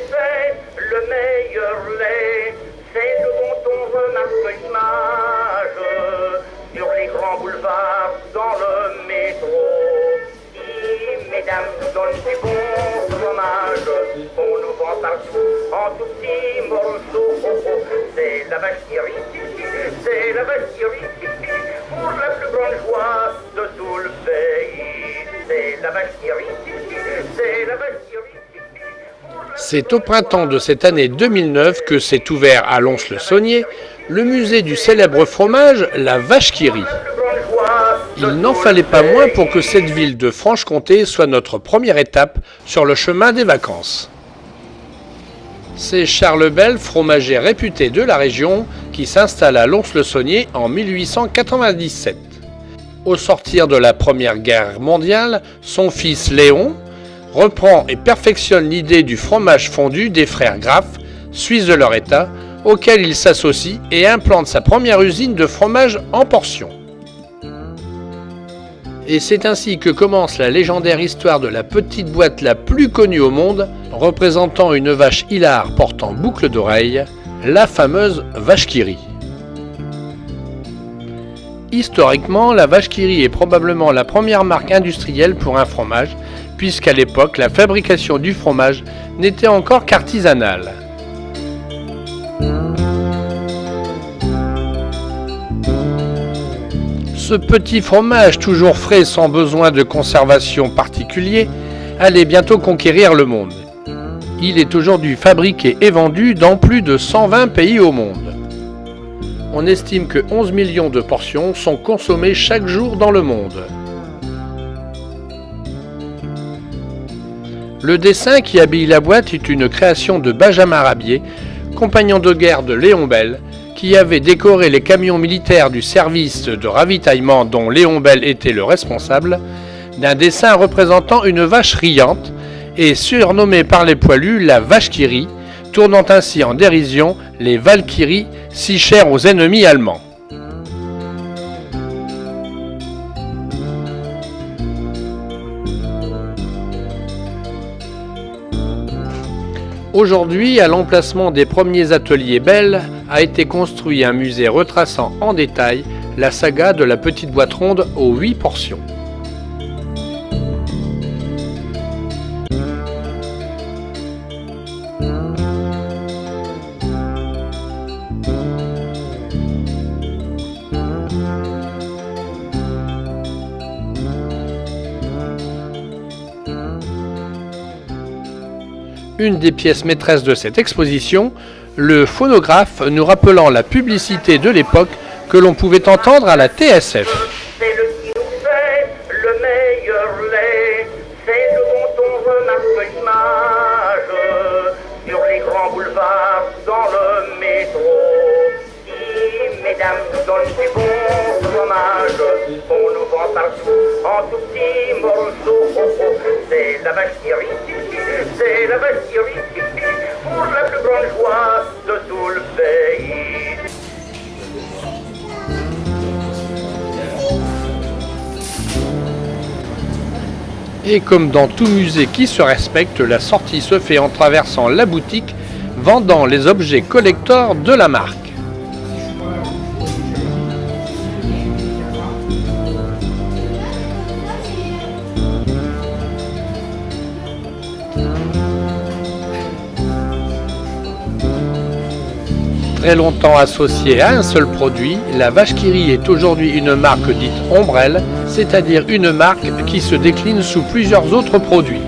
fait le meilleur lait. C'est ce dont on remarque l'image sur les grands boulevards, dans le métro. Si mesdames nous donnent du bon fromage, on nous vend partout en tout petits morceaux. C'est la vache qui rit, c'est la vache qui rit, pour la plus grande joie de tout le pays. C'est la vache qui rit, c'est la vache qui rit. C'est au printemps de cette année 2009 que s'est ouvert à Lons-le-Saunier le musée du célèbre fromage, la vache qui rit. Il n'en fallait pas moins pour que cette ville de Franche-Comté soit notre première étape sur le chemin des vacances. C'est Charles Bell, fromager réputé de la région, qui s'installe à Lons-le-Saunier en 1897. Au sortir de la Première Guerre mondiale, son fils Léon reprend et perfectionne l'idée du fromage fondu des frères Graff, suisses de leur état, auquel il s'associe et implante sa première usine de fromage en portions. Et c'est ainsi que commence la légendaire histoire de la petite boîte la plus connue au monde, représentant une vache hilare portant boucle d'oreille, la fameuse vache qui rit. Historiquement, la vache qui rit est probablement la première marque industrielle pour un fromage, puisqu'à l'époque, la fabrication du fromage n'était encore qu'artisanale. Ce petit fromage, toujours frais sans besoin de conservation particulier, allait bientôt conquérir le monde. Il est aujourd'hui fabriqué et vendu dans plus de 120 pays au monde. On estime que 11 millions de portions sont consommées chaque jour dans le monde. Le dessin qui habille la boîte est une création de Benjamin Rabier, compagnon de guerre de Léon Bell, qui avait décoré les camions militaires du service de ravitaillement dont Léon Bell était le responsable, d'un dessin représentant une vache riante et surnommée par les poilus la vache qui rit, tournant ainsi en dérision les Valkyries si chères aux ennemis allemands. Aujourd'hui, à l'emplacement des premiers ateliers Bell, a été construit un musée retraçant en détail la saga de la petite boîte ronde aux 8 portions. Une des pièces maîtresses de cette exposition, le phonographe nous rappelant la publicité de l'époque que l'on pouvait entendre à la TSF. C'est le qui nous fait le meilleur lait. C'est ce dont on remarque l'image sur les grands boulevards, dans le métro. Si mesdames nous donnent du bon fromage, on nous vend partout en tout petits morceaux. C'est la vache qui rit, c'est la vache qui rit, pour la plus grande joie de tout le pays. Et comme dans tout musée qui se respecte, la sortie se fait en traversant la boutique vendant les objets collector de la marque. Très longtemps associée à un seul produit, la vache qui rit est aujourd'hui une marque dite ombrelle, c'est-à-dire une marque qui se décline sous plusieurs autres produits.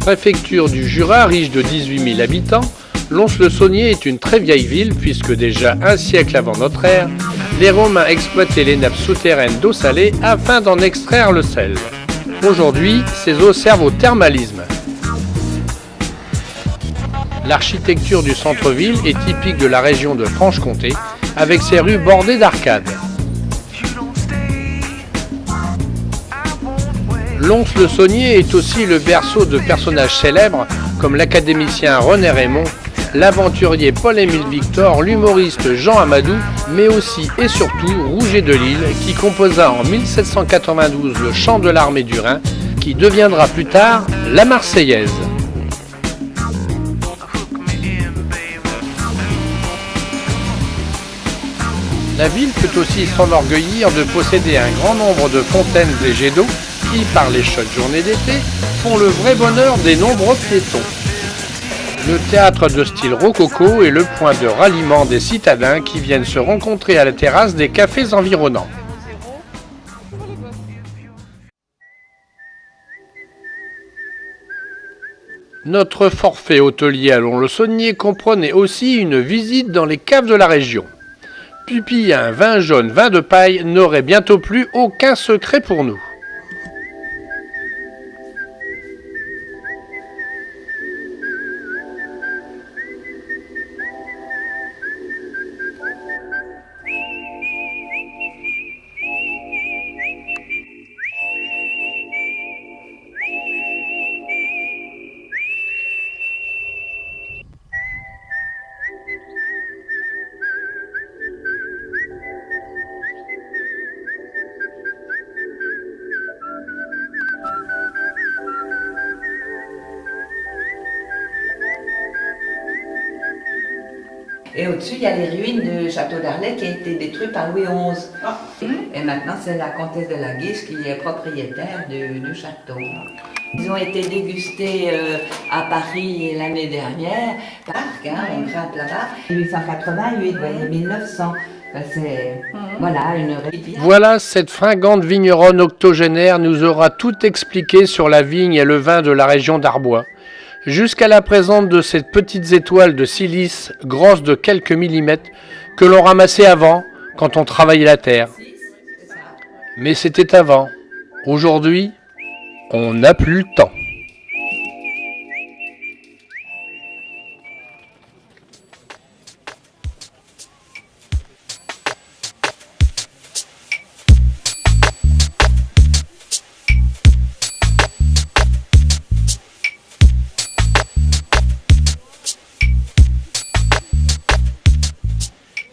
Préfecture du Jura, riche de 18 000 habitants, Lons-le-Saunier est une très vieille ville puisque déjà un siècle avant notre ère, les Romains exploitaient les nappes souterraines d'eau salée afin d'en extraire le sel. Aujourd'hui, ces eaux servent au thermalisme. L'architecture du centre-ville est typique de la région de Franche-Comté, avec ses rues bordées d'arcades. Lons-le-Saunier est aussi le berceau de personnages célèbres comme l'académicien René Raymond, l'aventurier Paul-Émile Victor, l'humoriste Jean Amadou, mais aussi et surtout Rouget de Lille qui composa en 1792 le chant de l'armée du Rhin qui deviendra plus tard la Marseillaise. La ville peut aussi s'enorgueillir de posséder un grand nombre de fontaines et jets d'eau qui, par les chaudes journées d'été, font le vrai bonheur des nombreux piétons. Le théâtre de style rococo est le point de ralliement des citadins qui viennent se rencontrer à la terrasse des cafés environnants. Notre forfait hôtelier à Lons-le-Saunier comprenait aussi une visite dans les caves de la région. Pupi, un vin jaune, vin de paille, n'aurait bientôt plus aucun secret pour nous. Et au-dessus, il y a les ruines du château d'Arlet qui a été détruit par Louis XI. Et maintenant, c'est la comtesse de la Guiche qui est propriétaire du château. Ils ont été dégustés à Paris l'année dernière. On grimpe là-bas. 1888, vous voyez, 1900. C'est voilà, une rivière. Voilà, cette fringante vigneronne octogénaire nous aura tout expliqué sur la vigne et le vin de la région d'Arbois. Jusqu'à la présence de ces petites étoiles de silice grosses de quelques millimètres que l'on ramassait avant quand on travaillait la terre. Mais c'était avant. Aujourd'hui, on n'a plus le temps.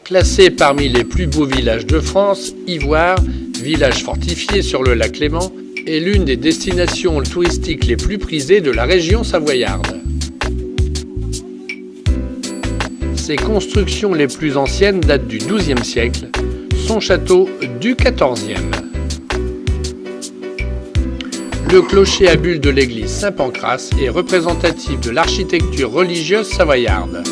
Classé parmi les plus beaux villages de France, Ivoire, village fortifié sur le lac Léman, est l'une des destinations touristiques les plus prisées de la région savoyarde. Ses constructions les plus anciennes datent du XIIe siècle, son château du XIVe. Le clocher à bulles de l'église Saint-Pancrace est représentatif de l'architecture religieuse savoyarde.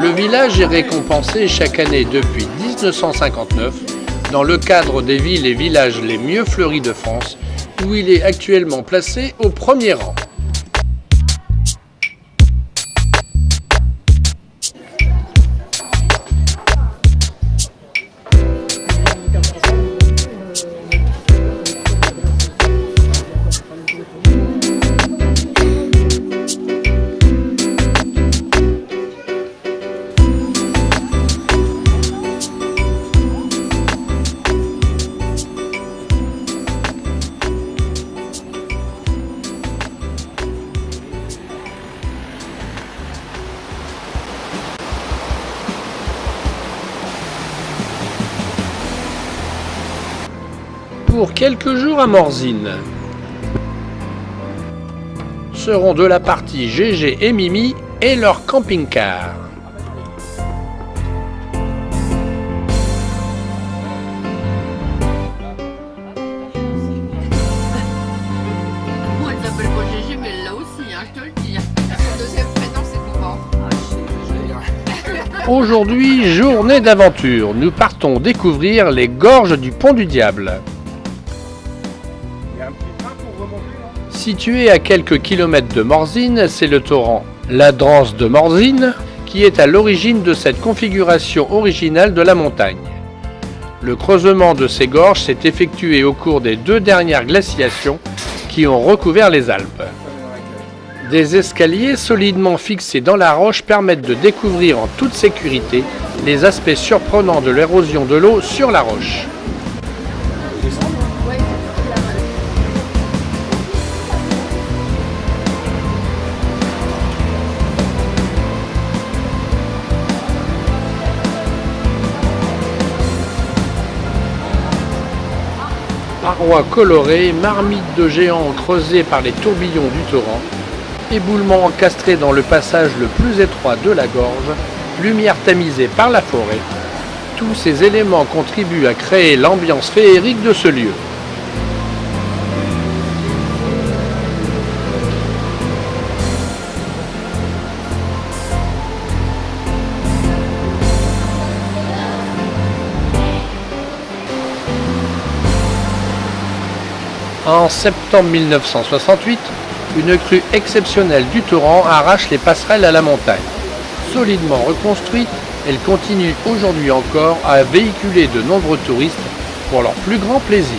Le village est récompensé chaque année depuis 1959 dans le cadre des villes et villages les mieux fleuris de France, où il est actuellement placé au premier rang. Pour quelques jours à Morzine. Seront de la partie Gégé et Mimi et leur camping-car. Moi, elle s'appelle pas Gégé, mais elle l'a aussi, hein, je te le dis. Son deuxième prénom, c'est comment? Aujourd'hui, journée d'aventure, nous partons découvrir les gorges du Pont du Diable. Situé à quelques kilomètres de Morzine, c'est le torrent la Drance de Morzine qui est à l'origine de cette configuration originale de la montagne. Le creusement de ces gorges s'est effectué au cours des 2 dernières glaciations qui ont recouvert les Alpes. Des escaliers solidement fixés dans la roche permettent de découvrir en toute sécurité les aspects surprenants de l'érosion de l'eau sur la roche. Parois colorées, marmites de géants creusées par les tourbillons du torrent, éboulements encastrés dans le passage le plus étroit de la gorge, lumière tamisée par la forêt, tous ces éléments contribuent à créer l'ambiance féerique de ce lieu. En septembre 1968, une crue exceptionnelle du torrent arrache les passerelles à la montagne. Solidement reconstruite, elle continue aujourd'hui encore à véhiculer de nombreux touristes pour leur plus grand plaisir.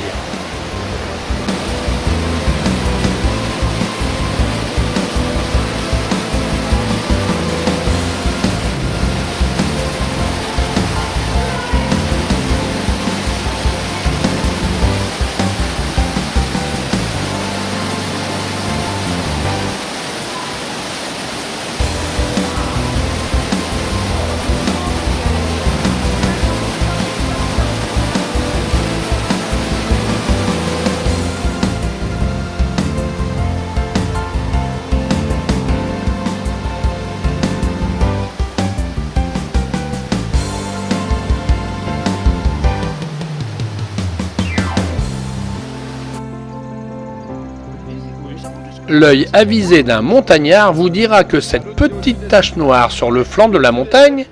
L'œil avisé d'un montagnard vous dira que cette petite tache noire sur le flanc de la montagne,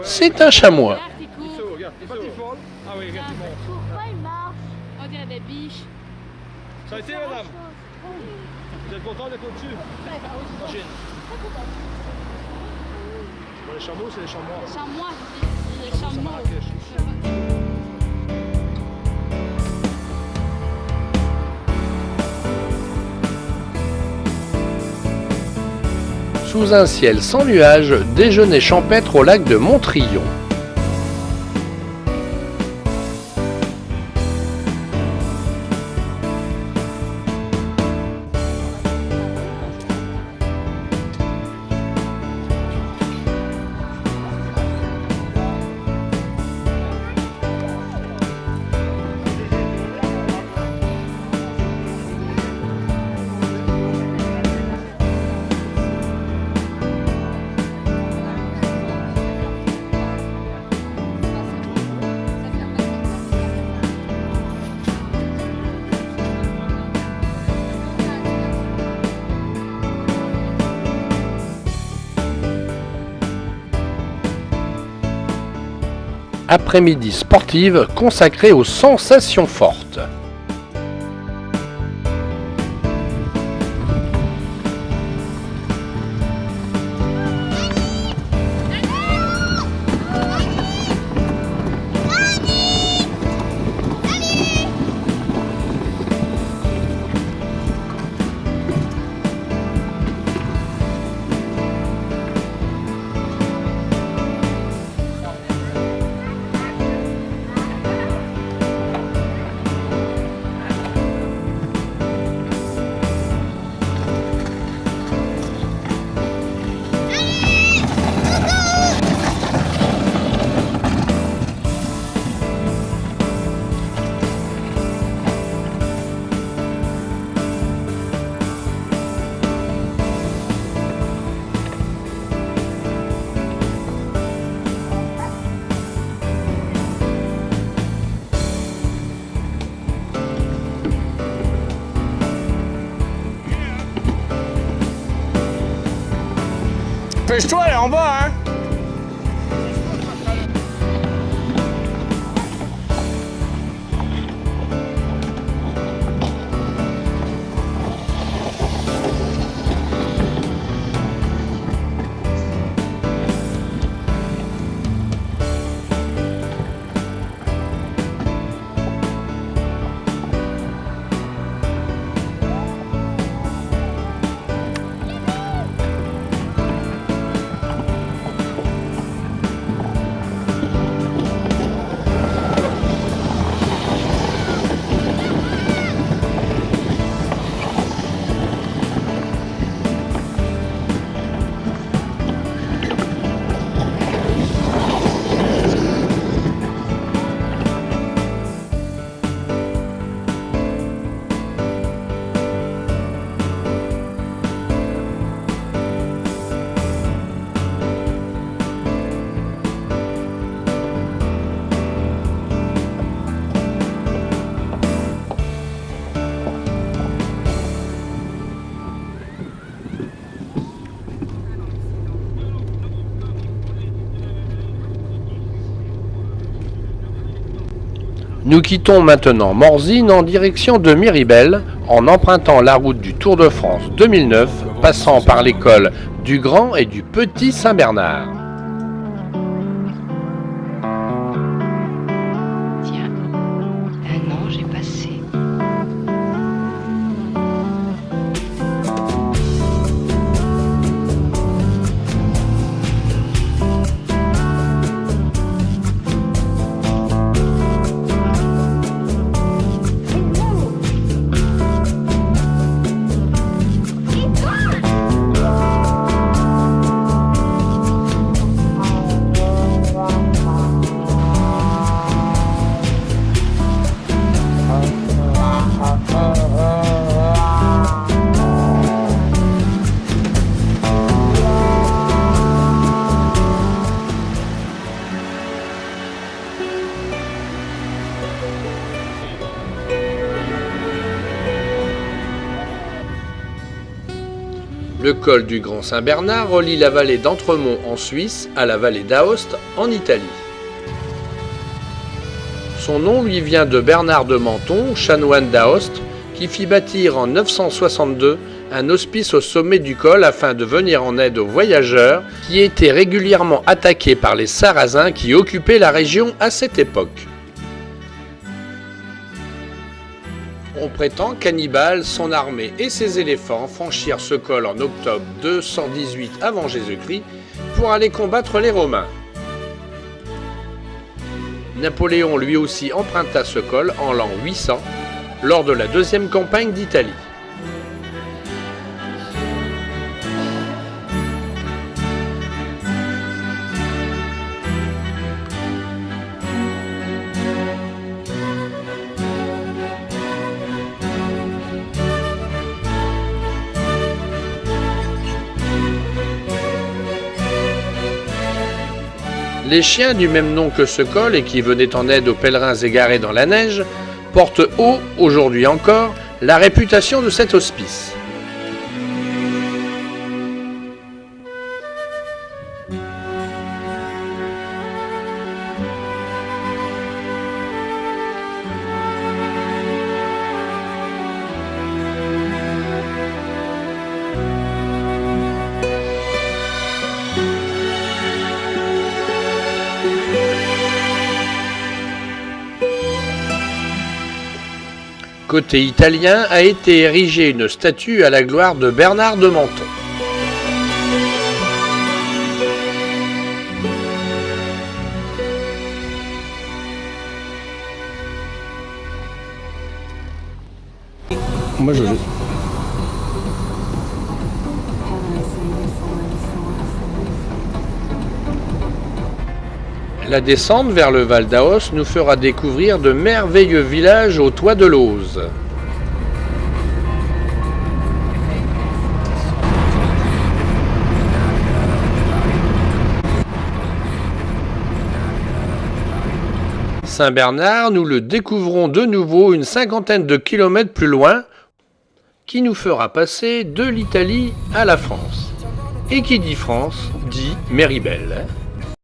c'est un chamois. Pourquoi il marche? On dirait des biches. Ça a été, madame? Vous êtes content d'être au-dessus? Imagine. Bon, les chameaux, c'est les chamois. Les chamois, je dis. Les chameaux. Sous un ciel sans nuages, déjeuner champêtre au lac de Montrillon. Après-midi sportive consacrée aux sensations fortes. Pêche-toi là en bas, hein! Nous quittons maintenant Morzine en direction de Miribel en empruntant la route du Tour de France 2009, passant par l'école du Grand et du Petit Saint-Bernard. Tiens, un an j'ai passé. Le col du Grand Saint-Bernard relie la vallée d'Entremont en Suisse à la vallée d'Aoste en Italie. Son nom lui vient de Bernard de Menthon, chanoine d'Aoste, qui fit bâtir en 962 un hospice au sommet du col afin de venir en aide aux voyageurs qui étaient régulièrement attaqués par les Sarrasins qui occupaient la région à cette époque. On prétend qu'Hannibal, son armée et ses éléphants franchirent ce col en octobre 218 avant Jésus-Christ pour aller combattre les Romains. Napoléon lui aussi emprunta ce col en l'an 800 lors de la deuxième campagne d'Italie. Les chiens du même nom que ce col et qui venaient en aide aux pèlerins égarés dans la neige portent haut, aujourd'hui encore, la réputation de cet hospice. Côté italien a été érigée une statue à la gloire de Bernard de Menthon. Moi je... La descente vers le Val d'Aoste nous fera découvrir de merveilleux villages au toit de l'Auze. Saint-Bernard, nous le découvrons de nouveau une cinquantaine de kilomètres plus loin, qui nous fera passer de l'Italie à la France. Et qui dit France, dit Miribel.